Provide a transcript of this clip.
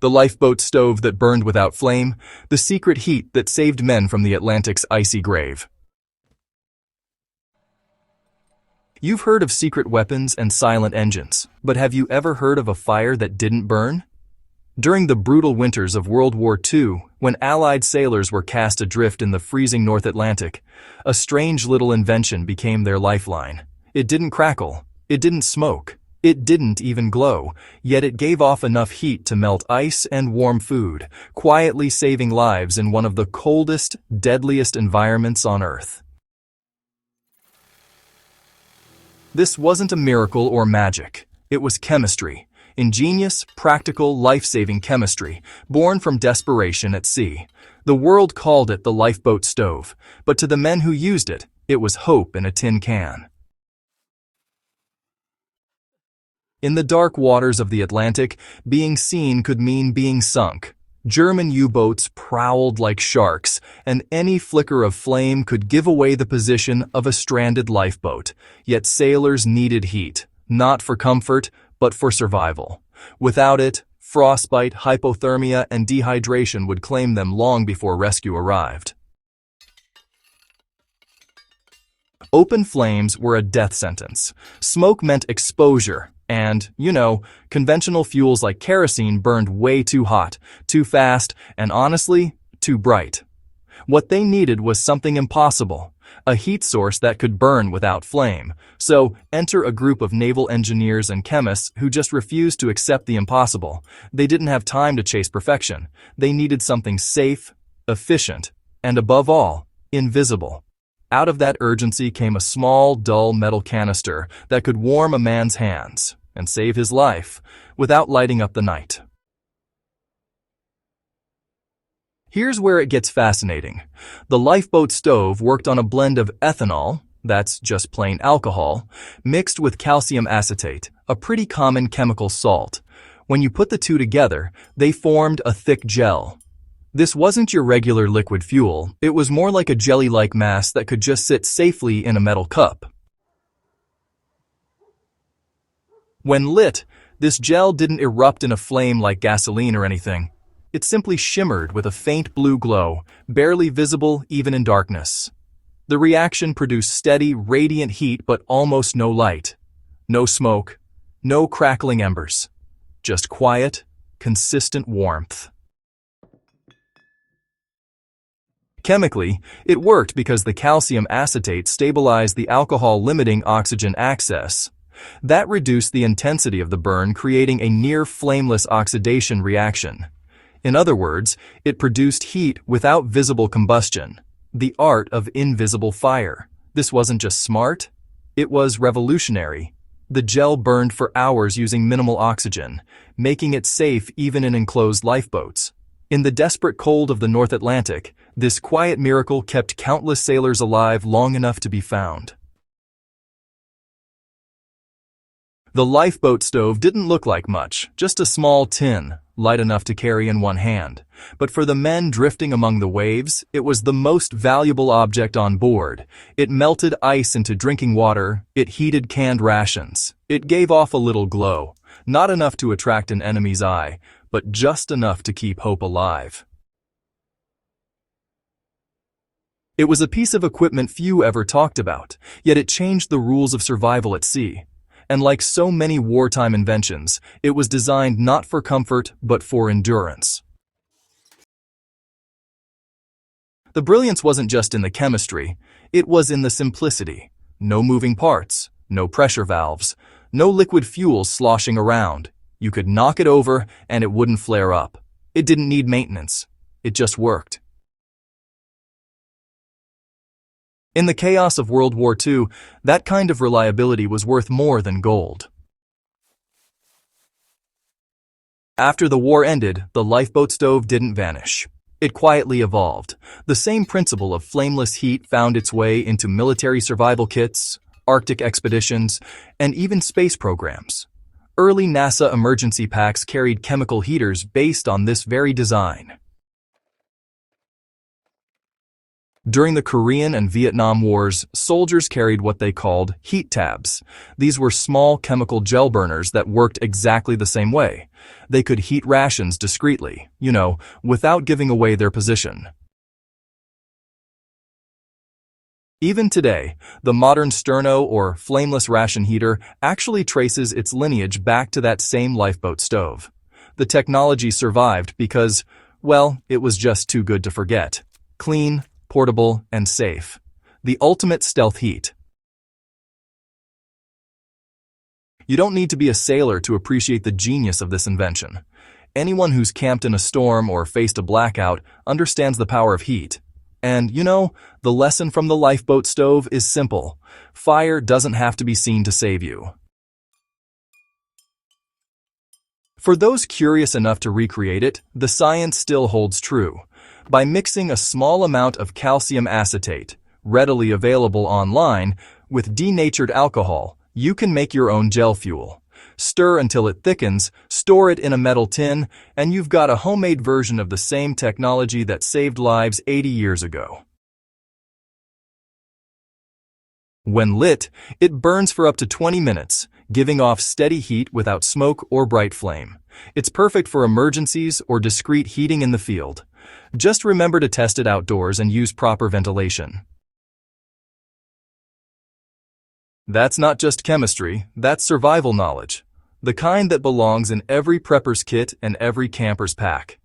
The lifeboat stove that burned without flame, the secret heat that saved men from the Atlantic's icy grave. You've heard of secret weapons and silent engines, but have you ever heard of a fire that didn't burn? During the brutal winters of World War II, when Allied sailors were cast adrift in the freezing North Atlantic, a strange little invention became their lifeline. It didn't crackle, it didn't smoke, it didn't even glow, yet it gave off enough heat to melt ice and warm food, quietly saving lives in one of the coldest, deadliest environments on Earth. This wasn't a miracle or magic. It was chemistry. Ingenious, practical, life-saving chemistry, born from desperation at sea. The world called it the lifeboat stove, but to the men who used it, it was hope in a tin can. In the dark waters of the Atlantic, being seen could mean being sunk. German U-boats prowled like sharks, and any flicker of flame could give away the position of a stranded lifeboat. Yet sailors needed heat, not for comfort, but for survival. Without it, frostbite, hypothermia, and dehydration would claim them long before rescue arrived. Open flames were a death sentence. Smoke meant exposure, and, conventional fuels like kerosene burned way too hot, too fast, and honestly, too bright. What they needed was something impossible. A heat source that could burn without flame. So, enter a group of naval engineers and chemists who just refused to accept the impossible. They didn't have time to chase perfection. They needed something safe, efficient, and above all, invisible. Out of that urgency came a small, dull metal canister that could warm a man's hands and save his life without lighting up the night. Here's where it gets fascinating. The lifeboat stove worked on a blend of ethanol, that's just plain alcohol, mixed with calcium acetate, a pretty common chemical salt. When you put the two together, they formed a thick gel. This wasn't your regular liquid fuel, it was more like a jelly-like mass that could just sit safely in a metal cup. When lit, this gel didn't erupt in a flame like gasoline or anything. It simply shimmered with a faint blue glow, barely visible even in darkness. The reaction produced steady, radiant heat but almost no light. No smoke, no crackling embers. Just quiet, consistent warmth. Chemically, it worked because the calcium acetate stabilized the alcohol, limiting oxygen access. That reduced the intensity of the burn, creating a near-flameless oxidation reaction. In other words, it produced heat without visible combustion. The art of invisible fire. This wasn't just smart, it was revolutionary. The gel burned for hours using minimal oxygen, making it safe even in enclosed lifeboats. In the desperate cold of the North Atlantic, this quiet miracle kept countless sailors alive long enough to be found. The lifeboat stove didn't look like much, just a small tin, light enough to carry in one hand. But for the men drifting among the waves, it was the most valuable object on board. It melted ice into drinking water, it heated canned rations. It gave off a little glow, not enough to attract an enemy's eye, but just enough to keep hope alive. It was a piece of equipment few ever talked about, yet it changed the rules of survival at sea. And like so many wartime inventions, it was designed not for comfort, but for endurance. The brilliance wasn't just in the chemistry, it was in the simplicity. No moving parts, no pressure valves, no liquid fuel sloshing around. You could knock it over and it wouldn't flare up. It didn't need maintenance. It just worked. In the chaos of World War II, that kind of reliability was worth more than gold. After the war ended, the lifeboat stove didn't vanish. It quietly evolved. The same principle of flameless heat found its way into military survival kits, Arctic expeditions, and even space programs. Early NASA emergency packs carried chemical heaters based on this very design. During the Korean and Vietnam Wars, soldiers carried what they called heat tabs. These were small chemical gel burners that worked exactly the same way. They could heat rations discreetly, without giving away their position. Even today, the modern sterno or flameless ration heater actually traces its lineage back to that same lifeboat stove. The technology survived because, well, it was just too good to forget. Clean, portable, and safe. The ultimate stealth heat. You don't need to be a sailor to appreciate the genius of this invention. Anyone who's camped in a storm or faced a blackout understands the power of heat. And, the lesson from the lifeboat stove is simple. Fire doesn't have to be seen to save you. For those curious enough to recreate it, the science still holds true. By mixing a small amount of calcium acetate, readily available online, with denatured alcohol, you can make your own gel fuel. Stir until it thickens, store it in a metal tin, and you've got a homemade version of the same technology that saved lives 80 years ago. When lit, it burns for up to 20 minutes, giving off steady heat without smoke or bright flame. It's perfect for emergencies or discreet heating in the field. Just remember to test it outdoors and use proper ventilation. That's not just chemistry, that's survival knowledge. The kind that belongs in every prepper's kit and every camper's pack.